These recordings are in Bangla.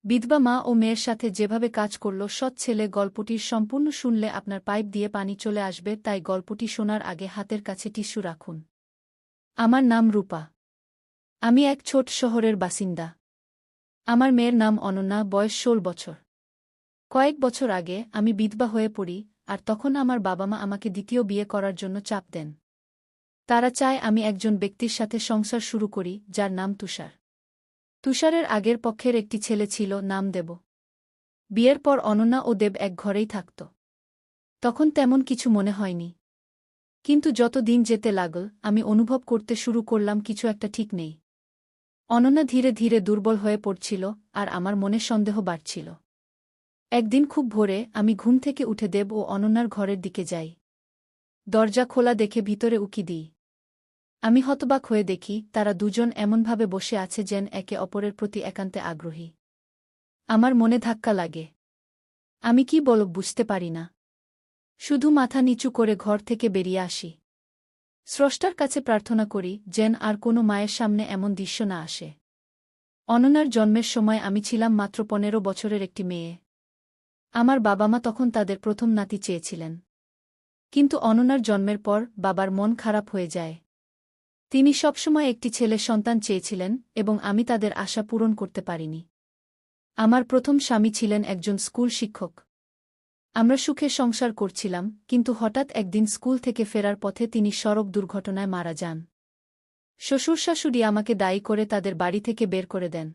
বিধবা মা ও মেয়ের সাথে যেভাবে কাজ করল সৎ ছেলে গল্পটির সম্পূর্ণ শুনলে আপনার পাইপ দিয়ে পানি চলে আসবে, তাই গল্পটি শোনার আগে হাতের কাছে টিস্যু রাখুন। আমার নাম রূপা। আমি এক ছোট শহরের বাসিন্দা। আমার মেয়ের নাম অনন্যা, বয়স 16 বছর। কয়েক বছর আগে আমি বিধবা হয়ে পড়ি, আর তখন আমার বাবা মা আমাকে দ্বিতীয় বিয়ে করার জন্য চাপ দেন। তারা চায় আমি একজন ব্যক্তির সাথে সংসার শুরু করি যার নাম তুষার। তুষারের আগের পক্ষের একটি ছেলে ছিল, নাম দেব। বিয়ের পর অনন্যা ও দেব এক ঘরেই থাকত। তখন তেমন কিছু মনে হয়নি, কিন্তু যত দিন যেতে লাগল আমি অনুভব করতে শুরু করলাম কিছু একটা ঠিক নেই। অনন্যা ধীরে ধীরে দুর্বল হয়ে পড়ছিল, আর আমার মনে সন্দেহ বাড়ছিল। একদিন খুব ভোরে আমি ঘুম থেকে উঠে দেব ও অনন্যার ঘরের দিকে যাই। দরজা খোলা দেখে ভিতরে উকি দিই। আমি হতবাক হয়ে দেখি তারা দুজন এমনভাবে বসে আছে যেন একে অপরের প্রতি একান্তে আগ্রহী। আমার মনে ধাক্কা লাগে। আমি কি বলব বুঝতে পারি না। শুধু মাথা নিচু করে ঘর থেকে বেরিয়ে আসি। স্রষ্টার কাছে প্রার্থনা করি যেন আর কোনো মায়ের সামনে এমন দৃশ্য না আসে। অনন্যার জন্মের সময় আমি ছিলাম মাত্র 15 বছরের একটি মেয়ে। আমার বাবা মা তখন তাদের প্রথম নাতি চেয়েছিলেন। কিন্তু অনন্যার জন্মের পর বাবার মন খারাপ হয়ে যায়। তিনি সবসময় একটি ছেলে সন্তান চেয়েছিলেন এবং আমি তাদের আশা পূরণ করতে পারিনি। আমার প্রথম স্বামী ছিলেন একজন স্কুল শিক্ষক। আমরা সুখে সংসার করছিলাম, কিন্তু হঠাৎ একদিন স্কুল থেকে ফেরার পথে তিনি সড়ক দুর্ঘটনায় মারা যান। শ্বশুর-শাশুড়ি আমাকে দায়ী করে তাদের বাড়ি থেকে বের করে দেন।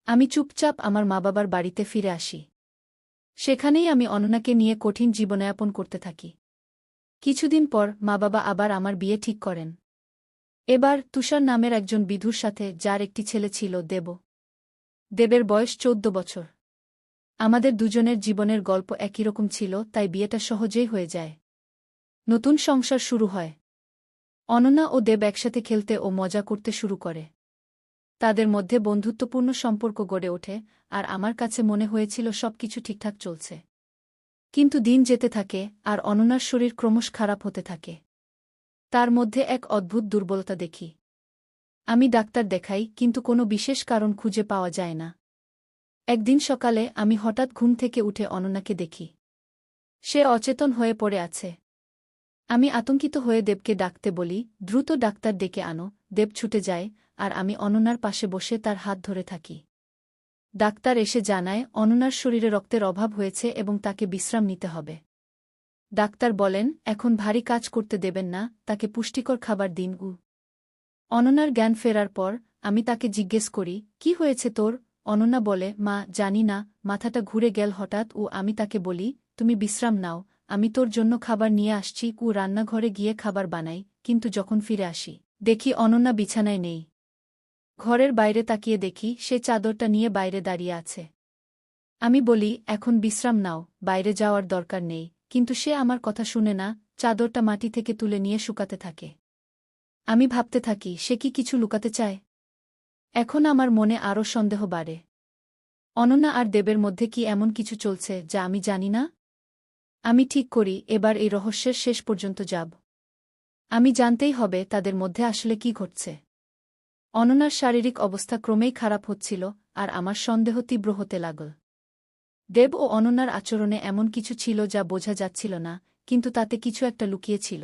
আমি চুপচাপ আমার মা-বাবার বাড়িতে ফিরে আসি। সেখানেই আমি অনন্যাকে নিয়ে কঠিন জীবনযাপন করতে থাকি। কিছুদিন পর মা-বাবা আবার আমার বিয়ে ঠিক করেন। এবার তুষার নামের একজন বিধুর সাথে, যার একটি ছেলে ছিল, দেব। দেবের বয়স 14 বছর। আমাদের দুজনের জীবনের গল্প একই রকম ছিল, তাই বিয়েটা সহজেই হয়ে যায়। নতুন সংসার শুরু হয়। অনন্যা ও দেব একসাথে খেলতে ও মজা করতে শুরু করে। তাদের মধ্যে বন্ধুত্বপূর্ণ সম্পর্ক গড়ে ওঠে, আর আমার কাছে মনে হয়েছিল সবকিছু ঠিকঠাক চলছে। কিন্তু দিন যেতে থাকে, আর অনন্যার শরীর ক্রমশ খারাপ হতে থাকে। তার মধ্যে এক অদ্ভুত দুর্বলতা দেখি। আমি ডাক্তার দেখাই, কিন্তু কোনো বিশেষ কারণ খুঁজে পাওয়া যায় না। একদিন সকালে আমি হঠাৎ ঘুম থেকে উঠে অনন্যাকে দেখি। সে অচেতন হয়ে পড়ে আছে। আমি আতঙ্কিত হয়ে দেবকে ডাকতে বলি, দ্রুত ডাক্তার ডেকে আনো। দেব ছুটে যায়, আর আমি অনন্যার পাশে বসে তার হাত ধরে থাকি। ডাক্তার এসে জানায় অনন্যার শরীরে রক্তের অভাব হয়েছে এবং তাকে বিশ্রাম নিতে হবে। ডাক্তার বলেন এখন ভারী কাজ করতে দেবেন না, তাকে পুষ্টিকর খাবার দিন। অনন্যার জ্ঞান ফেরার পর আমি তাকে জিজ্ঞেস করি, কি হয়েছে তোর? অনন্যা বলে, মা, জানি না, মাথাটা ঘুরে গেল হঠাৎ। আমি তাকে বলি, তুমি বিশ্রাম নাও, আমি তোর জন্য খাবার নিয়ে আসছি। রান্নাঘরে গিয়ে খাবার বানাই, কিন্তু যখন ফিরে আসি দেখি অনন্যা বিছানায় নেই। ঘরের বাইরে তাকিয়ে দেখি সে চাদরটা নিয়ে বাইরে দাঁড়িয়ে আছে। আমি বলি, এখন বিশ্রাম নাও, বাইরে যাওয়ার দরকার নেই, কিন্তু সে আমার কথা শুনে না, চাদরটা মাটি থেকে তুলে নিয়ে শুকাতে থাকে। আমি ভাবতে থাকি সে কি কিছু লুকাতে চায়। এখন আমার মনে আরও সন্দেহ বাড়ে। অনন্যা আর দেবের মধ্যে কি এমন কিছু চলছে যা আমি জানি না? আমি ঠিক করি এবার এই রহস্যের শেষ পর্যন্ত যাব। আমি জানতেই হবে তাদের মধ্যে আসলে কি ঘটছে। অনন্যার শারীরিক অবস্থা ক্রমেই খারাপ হচ্ছিল, আর আমার সন্দেহ তীব্র হতে লাগল। দেব ও অনন্যার আচরণে এমন কিছু ছিল যা বোঝা যাচ্ছিল না, কিন্তু তাতে কিছু একটা লুকিয়েছিল।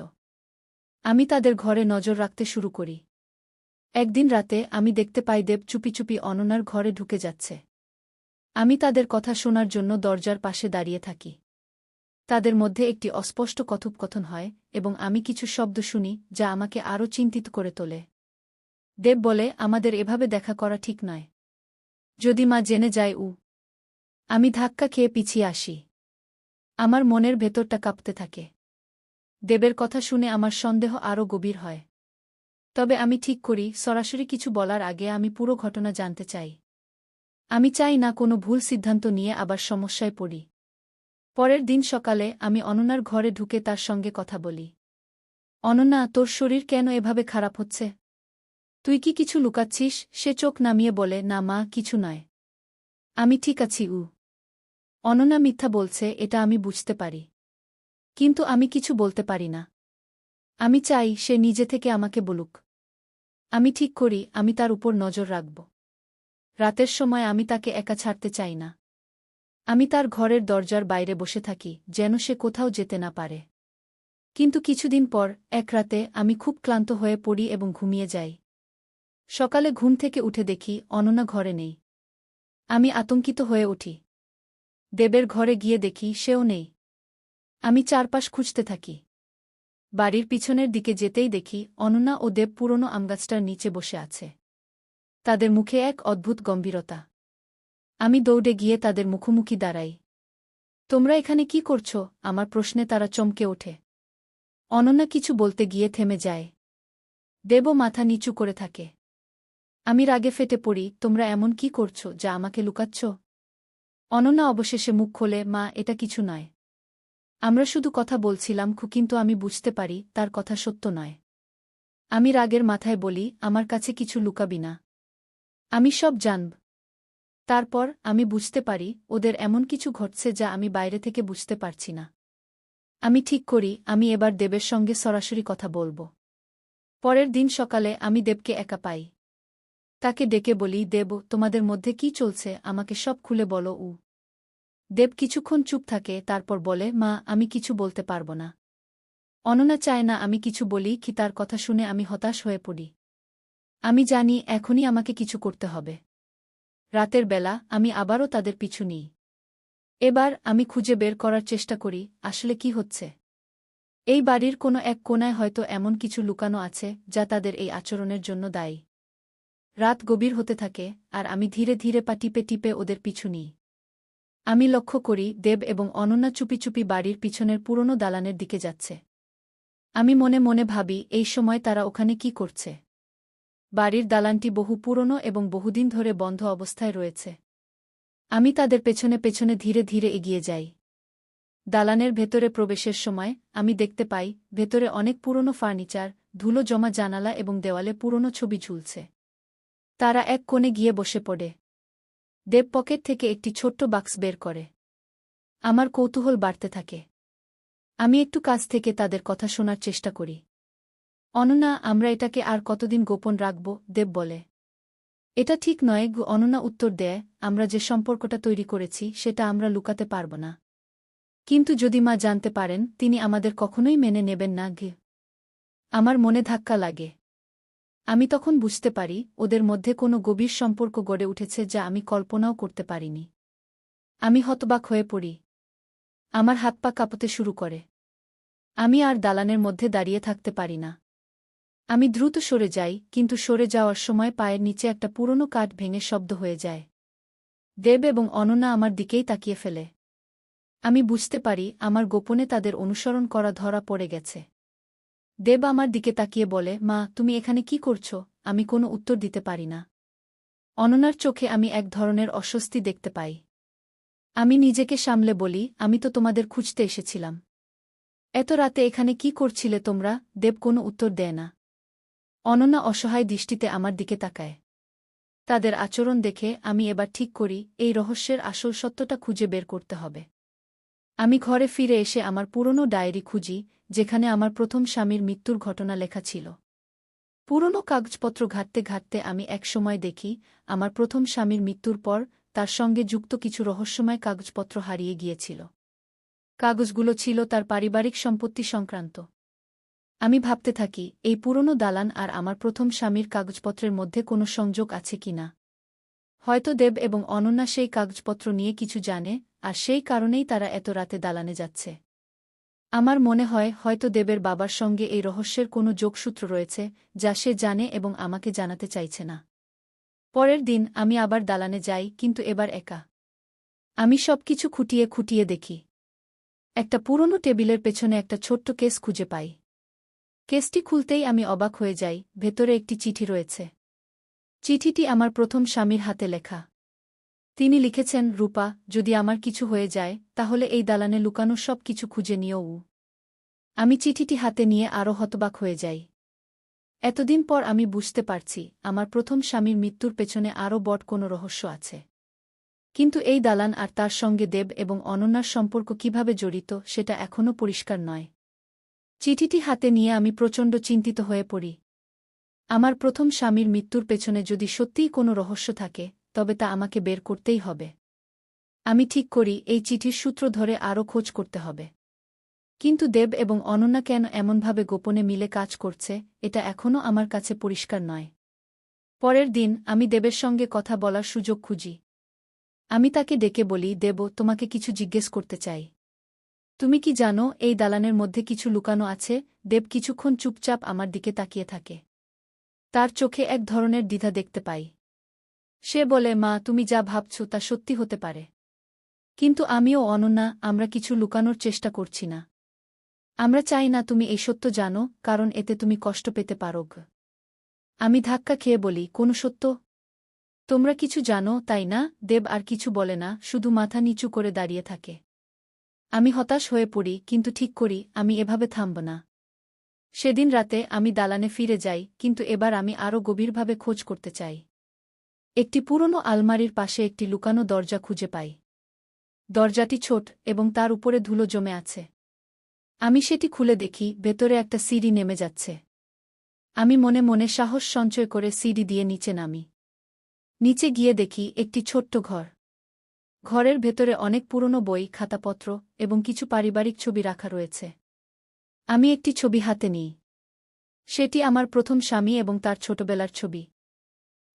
আমি তাদের ঘরে নজর রাখতে শুরু করি। একদিন রাতে আমি দেখতে পাই দেব চুপি চুপি অনন্যার ঘরে ঢুকে যাচ্ছে। আমি তাদের কথা শোনার জন্য দরজার পাশে দাঁড়িয়ে থাকি। তাদের মধ্যে একটি অস্পষ্ট কথোপকথন হয়, এবং আমি কিছু শব্দ শুনি যা আমাকে আরও চিন্তিত করে তোলে। দেব বলে, আমাদের এভাবে দেখা করা ঠিক নয়। যদি মা জেনে যায়। আমি ধাক্কা খেয়ে পিছিয়ে আসি। আমার মনের ভেতরটা কাঁপতে থাকে। দেবের কথা শুনে আমার সন্দেহ আরও গভীর হয়। তবে আমি ঠিক করি সরাসরি কিছু বলার আগে আমি পুরো ঘটনা জানতে চাই। আমি চাই না কোনো ভুল সিদ্ধান্ত নিয়ে আবার সমস্যায় পড়ি। পরের দিন সকালে আমি অনন্যার ঘরে ঢুকে তার সঙ্গে কথা বলি। অনন্যা, তোর শরীর কেন এভাবে খারাপ হচ্ছে? তুই কি কিছু লুকাচ্ছিস? সে চোখ নামিয়ে বলে, না মা, কিছু নয়, আমি ঠিক আছি। অনন্যা মিথ্যা বলছে, এটা আমি বুঝতে পারি, কিন্তু আমি কিছু বলতে পারি না। আমি চাই সে নিজে থেকে আমাকে বলুক। আমি ঠিক করি আমি তার উপর নজর রাখব। রাতের সময় আমি তাকে একা ছাড়তে চাই না। আমি তার ঘরের দরজার বাইরে বসে থাকি, যেন সে কোথাও যেতে না পারে। কিন্তু কিছুদিন পর, এক রাতে আমি খুব ক্লান্ত হয়ে পড়ি এবং ঘুমিয়ে যাই। সকালে ঘুম থেকে উঠে দেখি অনন্যা ঘরে নেই। আমি আতঙ্কিত হয়ে উঠি। দেবের ঘরে গিয়ে দেখি সেও নেই। আমি চারপাশ খুঁজতে থাকি। বাড়ির পিছনের দিকে যেতেই দেখি অনন্যা ও দেব পুরনো আমগাছটার নিচে বসে আছে। তাদের মুখে এক অদ্ভুত গম্ভীরতা। আমি দৌড়ে গিয়ে তাদের মুখোমুখি দাঁড়াই। তোমরা এখানে কি করছ? আমার প্রশ্নে তারা চমকে ওঠে। অনন্যা কিছু বলতে গিয়ে থেমে যায়। দেবও মাথা নিচু করে থাকে। আমি রাগে ফেটে পড়ি, তোমরা এমন কি করছ যা আমাকে লুকাচ্ছ? অনন্যা অবশেষে মুখ খোলে, মা, এটা কিছু নয়। আমরা শুধু কথা বলছিলাম, কিন্তু আমি বুঝতে পারি তার কথা সত্য নয়। আমি রাগের মাথায় বলি, আমার কাছে কিছু লুকাবি না। আমি সব জানব। তারপর আমি বুঝতে পারি ওদের এমন কিছু ঘটছে যা আমি বাইরে থেকে বুঝতে পারছি না। আমি ঠিক করি আমি এবার দেবের সঙ্গে সরাসরি কথা বলবো। পরের দিন সকালে আমি দেবকে একা পাই। তাকে ডেকে বলি, দেব, তোমাদের মধ্যে কি চলছে আমাকে সব খুলে বলো। দেব কিছুক্ষণ চুপ থাকে, তারপর বলে, মা, আমি কিছু বলতে পারব না। অনন্যা চায় না আমি কিছু বলি, কি তার কথা শুনে আমি হতাশ হয়ে পড়ি। আমি জানি এখনই আমাকে কিছু করতে হবে। রাতের বেলা আমি আবারও তাদের পিছু নিই। এবার আমি খুঁজে বের করার চেষ্টা করি আসলে কি হচ্ছে। এই বাড়ির কোনো এক কোণায় হয়তো এমন কিছু লুকানো আছে যা তাদের এই আচরণের জন্য দায়ী। রাত গভীর হতে থাকে আর আমি ধীরে ধীরে পা টিপে টিপে ওদের পিছু নিই। আমি লক্ষ্য করি দেব এবং অনন্যা চুপি চুপি বাড়ির পিছনের পুরনো দালানের দিকে যাচ্ছে। আমি মনে মনে ভাবি, এই সময় তারা ওখানে কি করছে। বাড়ির দালানটি বহু পুরনো এবং বহুদিন ধরে বন্ধ অবস্থায় রয়েছে। আমি তাদের পেছনে পেছনে ধীরে ধীরে এগিয়ে যাই। দালানের ভেতরে প্রবেশের সময় আমি দেখতে পাই ভেতরে অনেক পুরনো ফার্নিচার, ধুলো জমা জানালা এবং দেওয়ালে পুরনো ছবি ঝুলছে। তারা এক কোণে গিয়ে বসে পড়ে। দেব পকেট থেকে একটি ছোট্ট বাক্স বের করে। আমার কৌতূহল বাড়তে থাকে। আমি একটু কাছ থেকে তাদের কথা শোনার চেষ্টা করি। অনন্যা, আমরা এটাকে আর কতদিন গোপন রাখব? দেব বলে। এটা ঠিক নয়। অনন্যা উত্তর দেয়, আমরা যে সম্পর্কটা তৈরি করেছি সেটা আমরা লুকাতে পারব না। কিন্তু যদি মা জানতে পারেন, তিনি আমাদের কখনোই মেনে নেবেন না। আমার মনে ধাক্কা লাগে। আমি তখন বুঝতে পারি ওদের মধ্যে কোনো গভীর সম্পর্ক গড়ে উঠেছে যা আমি কল্পনাও করতে পারিনি। আমি হতবাক হয়ে পড়ি। আমার হাত পা কাঁপতে শুরু করে। আমি আর দালানের মধ্যে দাঁড়িয়ে থাকতে পারি না। আমি দ্রুত সরে যাই, কিন্তু সরে যাওয়ার সময় পায়ের নিচে একটা পুরনো কাঠ ভেঙে শব্দ হয়ে যায়। দেব এবং অনন্যা আমার দিকেই তাকিয়ে ফেলে। আমি বুঝতে পারি আমার গোপনে তাদের অনুসরণ করা ধরা পড়ে গেছে। দেব আমার দিকে তাকিয়ে বলে, মা, তুমি এখানে কি করছ? আমি কোনো উত্তর দিতে পারি না। অনন্যার চোখে আমি এক ধরনের অস্বস্তি দেখতে পাই। আমি নিজেকে সামলে বলি, আমি তো তোমাদের খুঁজতে এসেছিলাম। এত রাতে এখানে কি করছিলে তোমরা? দেব কোনো উত্তর দেয় না। অনন্যা অসহায় দৃষ্টিতে আমার দিকে তাকায়। তাদের আচরণ দেখে আমি এবার ঠিক করি এই রহস্যের আসল সত্যটা খুঁজে বের করতে হবে। আমি ঘরে ফিরে এসে আমার পুরনো ডায়েরি খুঁজি, যেখানে আমার প্রথম স্বামীর মৃত্যুর ঘটনা লেখা ছিল। পুরনো কাগজপত্র ঘাঁটতে ঘাঁটতে আমি এক সময় দেখি আমার প্রথম স্বামীর মৃত্যুর পর তার সঙ্গে যুক্ত কিছু রহস্যময় কাগজপত্র হারিয়ে গিয়েছিল। কাগজগুলো ছিল তার পারিবারিক সম্পত্তি সংক্রান্ত। আমি ভাবতে থাকি এই পুরনো দালান আর আমার প্রথম স্বামীর কাগজপত্রের মধ্যে কোনো সংযোগ আছে কিনা। হয়তো দেব এবং অনন্যা সেই কাগজপত্র নিয়ে কিছু জানে, আর সেই কারণেই তারা এত রাতে দালানে যাচ্ছে। আমার মনে হয় হয়তো দেবের বাবার সঙ্গে এই রহস্যের কোনো যোগসূত্র রয়েছে যা সে জানে এবং আমাকে জানাতে চাইছে না। পরের দিন আমি আবার দালানে যাই, কিন্তু এবার একা। আমি সবকিছু খুঁটিয়ে খুঁটিয়ে দেখি। একটা পুরনো টেবিলের পেছনে একটা ছোট্ট কেস খুঁজে পাই। কেসটি খুলতেই আমি অবাক হয়ে যাই, ভেতরে একটি চিঠি রয়েছে। চিঠিটি আমার প্রথম স্বামীর হাতে লেখা। তিনি লিখেছেন, রূপা, যদি আমার কিছু হয়ে যায় তাহলে এই দালানে লুকানো সব কিছু খুঁজে নিও। আমি চিঠিটি হাতে নিয়ে আরও হতবাক হয়ে যাই। এতদিন পর আমি বুঝতে পারছি আমার প্রথম স্বামীর মৃত্যুর পেছনে আরও বড় কোনো রহস্য আছে। কিন্তু এই দালান আর তার সঙ্গে দেব এবং অনন্যার সম্পর্ক কিভাবে জড়িত সেটা এখনও পরিষ্কার নয়। চিঠিটি হাতে নিয়ে আমি প্রচণ্ড চিন্তিত হয়ে পড়ি। আমার প্রথম স্বামীর মৃত্যুর পেছনে যদি সত্যিই কোনো রহস্য থাকে, তবে তা আমাকে বের করতেই হবে। আমি ঠিক করি এই চিঠির সূত্র ধরে আরও খোঁজ করতে হবে। কিন্তু দেব এবং অনন্যা কেন এমনভাবে গোপনে মিলে কাজ করছে, এটা এখনও আমার কাছে পরিষ্কার নয়। পরের দিন আমি দেবের সঙ্গে কথা বলার সুযোগ খুঁজি। আমি তাকে ডেকে বলি, দেব, তোমাকে কিছু জিজ্ঞেস করতে চাই। তুমি কি জানো এই দালানের মধ্যে কিছু লুকানো আছে? দেব কিছুক্ষণ চুপচাপ আমার দিকে তাকিয়ে থাকে। তার চোখে এক ধরনের দ্বিধা দেখতে পাই। সে বলে, মা, তুমি যা ভাবছ তা সত্যি হতে পারে। কিন্তু আমিও অনন্যা, আমরা কিছু লুকানোর চেষ্টা করছি না। আমরা চাই না তুমি এই সত্য জানো, কারণ এতে তুমি কষ্ট পেতে পারো। আমি ধাক্কা খেয়ে বলি, কোন সত্য? তোমরা কিছু জানো, তাই না? দেব আর কিছু বলে না, শুধু মাথা নিচু করে দাঁড়িয়ে থাকে। আমি হতাশ হয়ে পড়ি, কিন্তু ঠিক করি আমি এভাবে থামব না। সেদিন রাতে আমি দালানে ফিরে যাই, কিন্তু এবার আমি আরও গভীরভাবে খোঁজ করতে চাই। একটি পুরনো আলমারির পাশে একটি লুকানো দরজা খুঁজে পাই। দরজাটি ছোট এবং তার উপরে ধুলো জমে আছে। আমি সেটি খুলে দেখি, ভেতরে একটা সিঁড়ি নেমে যাচ্ছে। আমি মনে মনে সাহস সঞ্চয় করে সিঁড়ি দিয়ে নিচে নামি। নিচে গিয়ে দেখি একটি ছোট্ট ঘর। ঘরের ভেতরে অনেক পুরনো বই, খাতাপত্র এবং কিছু পারিবারিক ছবি রাখা রয়েছে। আমি একটি ছবি হাতে নিই। সেটি আমার প্রথম স্বামী এবং তার ছোটবেলার ছবি।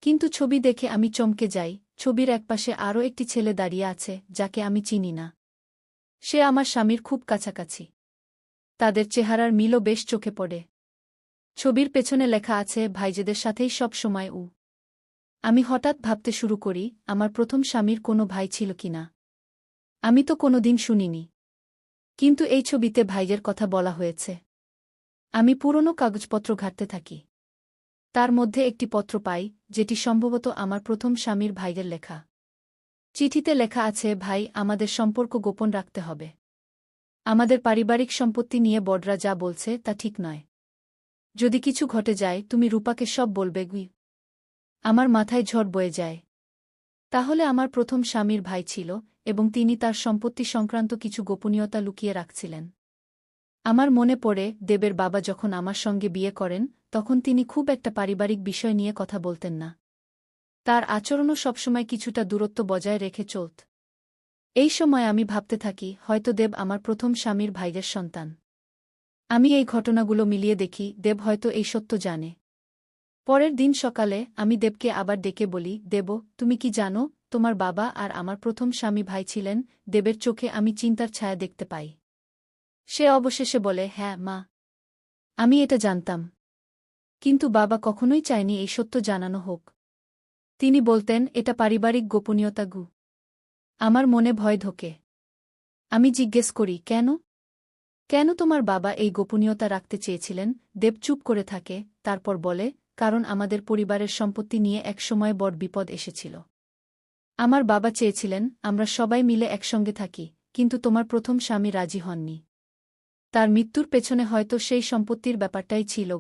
কিন্তু ছবি দেখে আমি চমকে যাই, ছবির একপাশে আরও একটি ছেলে দাঁড়িয়ে আছে, যাকে আমি চিনি না। সে আমার স্বামীর খুব কাছাকাছি। তাদের চেহারার মিলও বেশ চোখে পড়ে। ছবির পেছনে লেখা আছে, ভাইজেদের সাথেই সব সময় উ। আমি হঠাৎ ভাবতে শুরু করি, আমার প্রথম স্বামীর কোনো ভাই ছিল কিনা। আমি তো কোনোদিন শুনিনি। কিন্তু এই ছবিতে ভাইয়ের কথা বলা হয়েছে। আমি পুরনো কাগজপত্র ঘাঁটতে থাকি। তার মধ্যে একটি পত্র পাই, যেটি সম্ভবত আমার প্রথম স্বামীর ভাইয়ের লেখা। চিঠিতে লেখা আছে, ভাই, আমাদের সম্পর্ক গোপন রাখতে হবে। আমাদের পারিবারিক সম্পত্তি নিয়ে বড়রা যা বলছে তা ঠিক নয়। যদি কিছু ঘটে যায়, তুমি রূপাকে সব বলবে। আমার মাথায় ঝড় বয়ে যায়। তাহলে আমার প্রথম স্বামীর ভাই ছিল, এবং তিনি তার সম্পত্তি সংক্রান্ত কিছু গোপনীয়তা লুকিয়ে রাখছিলেন। আমার মনে পড়ে, দেবের বাবা যখন আমার সঙ্গে বিয়ে করেন, তখন তিনি খুব একটা পারিবারিক বিষয় নিয়ে কথা বলতেন না। তার আচরণও সবসময় কিছুটা দূরত্ব বজায় রেখে চলত। এই সময় আমি ভাবতে থাকি, হয়তো দেব আমার প্রথম স্বামীর ভাইয়ের সন্তান। আমি এই ঘটনাগুলো মিলিয়ে দেখি, দেব হয়তো এই সত্য জানে। পরের দিন সকালে আমি দেবকে আবার ডেকে বলি, দেব, তুমি কি জানো, তোমার বাবা আর আমার প্রথম স্বামী ভাই ছিলেন? দেবের চোখে আমি চিন্তার ছায়া দেখতে পাই। সে অবশেষে বলে, হ্যাঁ মা, আমি এটা জানতাম। কিন্তু বাবা কখনোই চায়নি এই সত্য জানানো হোক। তিনি বলতেন, এটা পারিবারিক গোপনীয়তা। আমার মনে ভয় ঢোকে। আমি জিজ্ঞেস করি, কেন? কেন তোমার বাবা এই গোপনীয়তা রাখতে চেয়েছিলেন? দেব চুপ করে থাকে, তারপর বলে, কারণ আমাদের পরিবারের সম্পত্তি নিয়ে একসময় বড় বিপদ এসেছিল। আমার বাবা চেয়েছিলেন আমরা সবাই মিলে একসঙ্গে থাকি, কিন্তু তোমার প্রথম স্বামী রাজি হননি। তার মৃত্যুর পেছনে হয়তো সেই সম্পত্তির ব্যাপারটাই ছিল।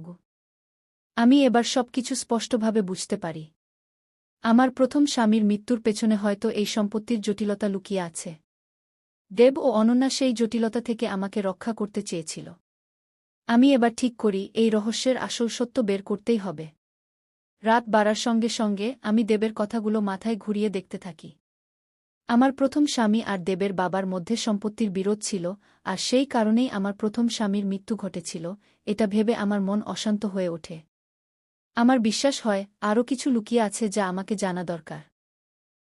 আমি এবার সবকিছু স্পষ্টভাবে বুঝতে পারি। আমার প্রথম স্বামীর মৃত্যুর পেছনে হয়তো এই সম্পত্তির জটিলতা লুকিয়ে আছে। দেব ও অনন্যা সেই জটিলতা থেকে আমাকে রক্ষা করতে চেয়েছিল। আমি এবার ঠিক করি, এই রহস্যের আসল সত্য বের করতেই হবে। রাত বাড়ার সঙ্গে সঙ্গে আমি দেবের কথাগুলো মাথায় ঘুরিয়ে দেখতে থাকি। আমার প্রথম স্বামী আর দেবের বাবার মধ্যে সম্পত্তির বিরোধ ছিল, আর সেই কারণেই আমার প্রথম স্বামীর মৃত্যু ঘটেছিল। এটা ভেবে আমার মন অশান্ত হয়ে ওঠে। আমার বিশ্বাস হয় আরও কিছু লুকিয়ে আছে যা আমাকে জানা দরকার।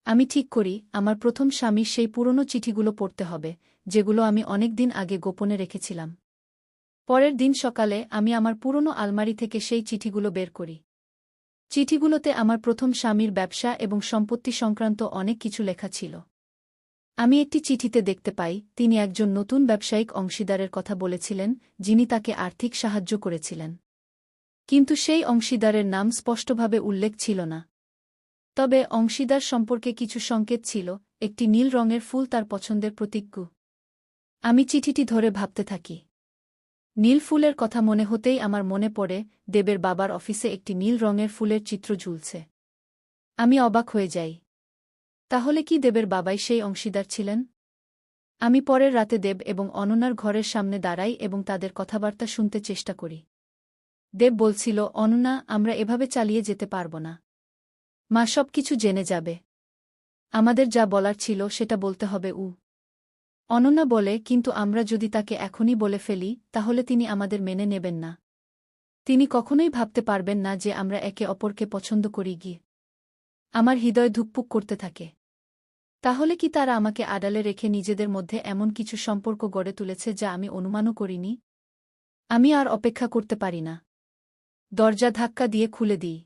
আমি ঠিক করি আমার প্রথম স্বামীর সেই পুরনো চিঠিগুলো পড়তে হবে, যেগুলো আমি অনেক দিন আগে গোপনে রেখেছিলাম। পরের দিন সকালে আমি আমার পুরনো আলমারি থেকে সেই চিঠিগুলো বের করি। চিঠিগুলোতে আমার প্রথম স্বামীর ব্যবসা এবং সম্পত্তি সংক্রান্ত অনেক কিছু লেখা ছিল। আমি একটি চিঠিতে দেখতে পাই, তিনি একজন নতুন ব্যবসায়িক অংশীদারের কথা বলেছিলেন, যিনি তাকে আর্থিক সাহায্য করেছিলেন। কিন্তু সেই অংশীদারের নাম স্পষ্টভাবে উল্লেখ ছিল না। তবে অংশীদার সম্পর্কে কিছু সংকেত ছিল, একটি নীল রঙের ফুল তার পছন্দের প্রতীক। আমি চিঠিটি ধরে ভাবতে থাকি। নীল ফুলের কথা মনে হতেই আমার মনে পড়ে, দেবের বাবার অফিসে একটি নীল রঙের ফুলের চিত্র ঝুলছে। আমি অবাক হয়ে যাই। তাহলে কি দেবের বাবাই সেই অংশীদার ছিলেন? আমি পরের রাতে দেব এবং অনন্যার ঘরের সামনে দাঁড়াই এবং তাদের কথাবার্তা শুনতে চেষ্টা করি। দেব বলছিল, অনন্যা, আমরা এভাবে চালিয়ে যেতে পারব না। মা সবকিছু জেনে যাবে। আমাদের যা বলার ছিল সেটা বলতে হবে। অনন্যা বলে, কিন্তু আমরা যদি তাকে এখনই বলে ফেলি তাহলে তিনি আমাদের মেনে নেবেন না। তিনি কখনোই ভাবতে পারবেন না যে আমরা একে অপরকে পছন্দ করি। গিয়ে আমার হৃদয় ধুকপুক করতে থাকে। তাহলে কি তারা আমাকে আড়ালে রেখে নিজেদের মধ্যে এমন কিছু সম্পর্ক গড়ে তুলেছে যা আমি অনুমানও করিনি? আমি আর অপেক্ষা করতে পারি না। দরজা ধাক্কা দিয়ে খুলে দিই।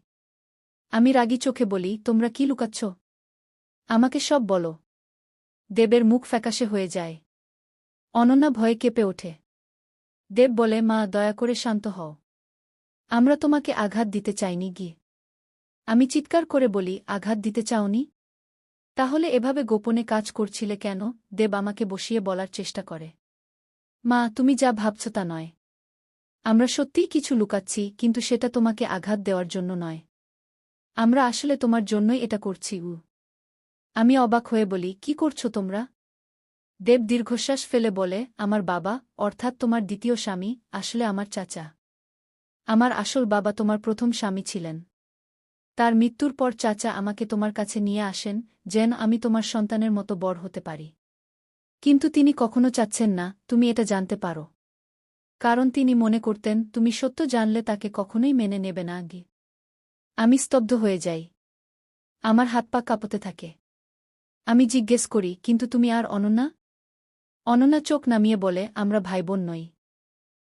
আমি রাগী চোখে বলি, তোমরা কি লুকাচ্ছ? আমাকে সব বলো। দেবের মুখ ফ্যাকাশে হয়ে যায়। অনন্যা ভয়ে কেঁপে ওঠে। দেব বলে, মা, দয়া করে শান্ত হও। আমরা তোমাকে আঘাত দিতে চাইনি। গিয়ে আমি চিৎকার করে বলি, আঘাত দিতে চাওনি? তাহলে এভাবে গোপনে কাজ করছিলে কেন? দেব আমাকে বসিয়ে বলার চেষ্টা করে। মা, তুমি যা ভাবছ তা নয়। আমরা সত্যিই কিছু লুকাচ্ছি, কিন্তু সেটা তোমাকে আঘাত দেওয়ার জন্য নয়। আমরা আসলে তোমার জন্যই এটা করছি। আমি অবাক হয়ে বলি, কি করছো তোমরা? দেব দীর্ঘশ্বাস ফেলে বলে, আমার বাবা, অর্থাৎ তোমার দ্বিতীয় স্বামী, আসলে আমার চাচা। আমার আসল বাবা তোমার প্রথম স্বামী ছিলেন। তার মৃত্যুর পর চাচা আমাকে তোমার কাছে নিয়ে আসেন, যেন আমি তোমার সন্তানের মতো বড় হতে পারি। কিন্তু তিনি কখনো চাচ্ছেন না তুমি এটা জানতে পারো। কারণ তিনি মনে করতেন তুমি সত্য জানলে তাকে কখনোই মেনে নেবে না। আগে আমি স্তব্ধ হয়ে যাই। আমার হাত পা কাঁপতে থাকে। আমি জিজ্ঞেস করি, কিন্তু তুমি আর অনন্যা? অনন্যা চোখ নামিয়ে বলে, আমরা ভাইবোন নই।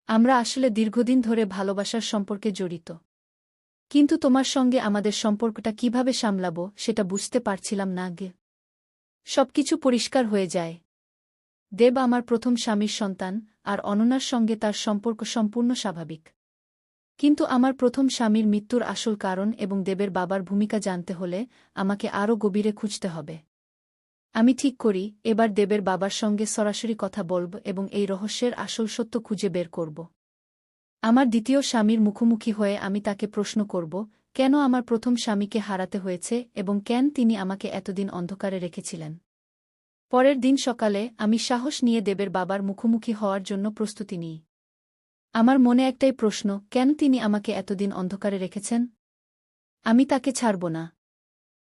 আমরা আসলে দীর্ঘদিন ধরে ভালোবাসার সম্পর্কে জড়িত। কিন্তু তোমার সঙ্গে আমাদের সম্পর্কটা কিভাবে সামলাবো সেটা বুঝতে পারছিলাম না। আগে সবকিছু পরিষ্কার হয়ে যায়। দেব আমার প্রথম স্বামীর সন্তান, আর অনন্যার সঙ্গে তার সম্পর্ক সম্পূর্ণ স্বাভাবিক। কিন্তু আমার প্রথম স্বামীর মৃত্যুর আসল কারণ এবং দেবের বাবার ভূমিকা জানতে হলে আমাকে আরও গভীরে খুঁজতে হবে। আমি ঠিক করি, এবার দেবের বাবার সঙ্গে সরাসরি কথা বলব এবং এই রহস্যের আসল সত্য খুঁজে বের করব। আমার দ্বিতীয় স্বামীর মুখোমুখি হয়ে আমি তাকে প্রশ্ন করব, কেন আমার প্রথম স্বামীকে হারাতে হয়েছে এবং কেন তিনি আমাকে এতদিন অন্ধকারে রেখেছিলেন। পরের দিন সকালে আমি সাহস নিয়ে দেবের বাবার মুখোমুখি হওয়ার জন্য প্রস্তুতি নিই। আমার মনে একটাই প্রশ্ন, কেন তিনি আমাকে এতদিন অন্ধকারে রেখেছেন? আমি তাকে ছাড়ব না।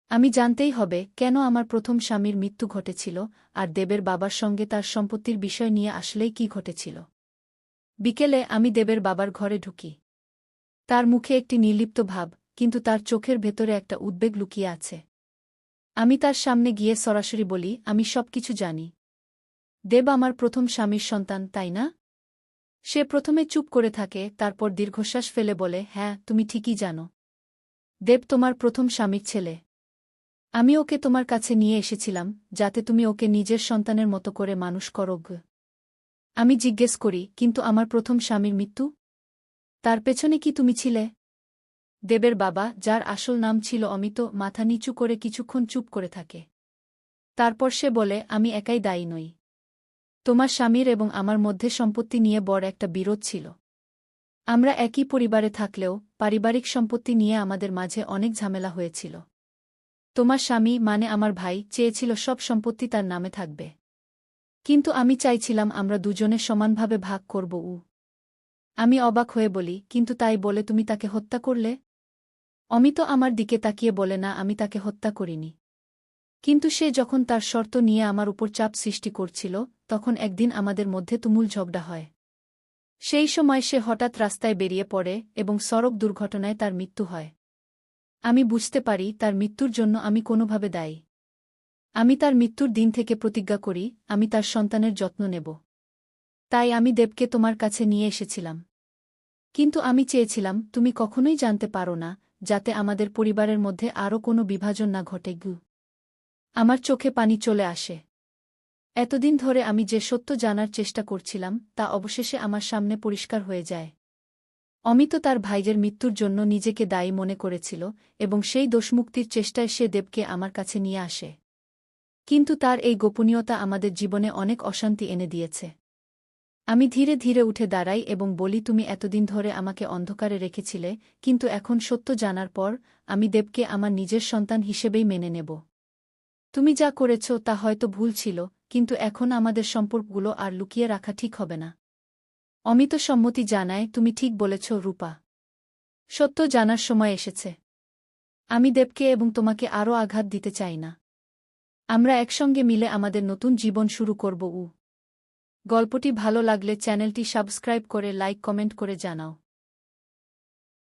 আমি জানতেই হবে কেন আমার প্রথম স্বামীর মৃত্যু ঘটেছিল, আর দেবের বাবার সঙ্গে তার সম্পত্তির বিষয় নিয়ে আসলেই কি ঘটেছিল। বিকেলে আমি দেবের বাবার ঘরে ঢুকি। তার মুখে একটি নির্লিপ্ত ভাব, কিন্তু তার চোখের ভেতরে একটা উদ্বেগ লুকিয়ে আছে। আমি তার সামনে গিয়ে সরাসরি বলি, আমি সবকিছু জানি। দেব আমার প্রথম স্বামীর সন্তান, তাই না? সে প্রথমে চুপ করে থাকে, তারপর দীর্ঘশ্বাস ফেলে বলে, হ্যাঁ, তুমি ঠিকই জানো। দেব তোমার প্রথম স্বামীর ছেলে। আমি ওকে তোমার কাছে নিয়ে এসেছিলাম যাতে তুমি ওকে নিজের সন্তানের মতো করে মানুষ করো। আমি জিজ্ঞেস করি, কিন্তু আমার প্রথম স্বামীর মৃত্যু? তার পেছনে কি তুমি ছিলে? দেবের বাবা, যার আসল নাম ছিল অমিত, মাথা নিচু করে কিছুক্ষণ চুপ করে থাকে। তারপর সে বলে, আমি একাই দায়ী নই। তোমার স্বামীর এবং আমার মধ্যে সম্পত্তি নিয়ে বড় একটা বিরোধ ছিল। আমরা একই পরিবারে থাকলেও পারিবারিক সম্পত্তি নিয়ে আমাদের মাঝে অনেক ঝামেলা হয়েছিল। তোমার স্বামী, মানে আমার ভাই, চেয়েছিল সব সম্পত্তি তার নামে থাকবে। কিন্তু আমি চাইছিলাম আমরা দুজনে সমানভাবে ভাগ করব। আমি অবাক হয়ে বলি, কিন্তু তাই বলে তুমি তাকে হত্যা করলে? অমিত আমার দিকে তাকিয়ে বলে, না, আমি তাকে হত্যা করিনি। কিন্তু সে যখন তার শর্ত নিয়ে আমার উপর চাপ সৃষ্টি করছিল, তখন একদিন আমাদের মধ্যে তুমুল ঝগড়া হয়। সেই সময় সে হঠাৎ রাস্তায় বেরিয়ে পড়ে এবং সড়ক দুর্ঘটনায় তার মৃত্যু হয়। আমি বুঝতে পারি তার মৃত্যুর জন্য আমি কোনোভাবে দায়ী। আমি তার মৃত্যুর দিন থেকে প্রতিজ্ঞা করি আমি তার সন্তানের যত্ন নেব। তাই আমি দেবকে তোমার কাছে নিয়ে এসেছিলাম। কিন্তু আমি চেয়েছিলাম তুমি কখনোই জানতে পারো না, যাতে আমাদের পরিবারের মধ্যে আরও কোনো বিভাজন না ঘটে। আমার চোখে পানি চলে আসে। এতদিন ধরে আমি যে সত্য জানার চেষ্টা করছিলাম তা অবশেষে আমার সামনে পরিষ্কার হয়ে যায়। অমিত তার ভাইয়ের মৃত্যুর জন্য নিজেকে দায়ী মনে করেছিল এবং সেই দোষমুক্তির চেষ্টায় সে দেবকে আমার কাছে নিয়ে আসে। কিন্তু তার এই গোপনীয়তা আমাদের জীবনে অনেক অশান্তি এনে দিয়েছে। আমি ধীরে ধীরে উঠে দাঁড়াই এবং বলি, তুমি এতদিন ধরে আমাকে অন্ধকারে রেখেছিলে, কিন্তু এখন সত্য জানার পর আমি দেবকে আমার নিজের সন্তান হিসেবেই মেনে নেব। তুমি যা করেছ তা হয়তো ভুল ছিল, কিন্তু এখন আমাদের সম্পর্কগুলো আর লুকিয়ে রাখা ঠিক হবে না। অমিত সম্মতি জানায়, তুমি ঠিক বলেছ রূপা। সত্য জানার সময় এসেছে। আমি দেবকে এবং তোমাকে আরও আঘাত দিতে চাই না। আমরা একসঙ্গে মিলে আমাদের নতুন জীবন শুরু করব। গল্পটি ভালো লাগলে চ্যানেলটি সাবস্ক্রাইব করে লাইক কমেন্ট করে জানাও।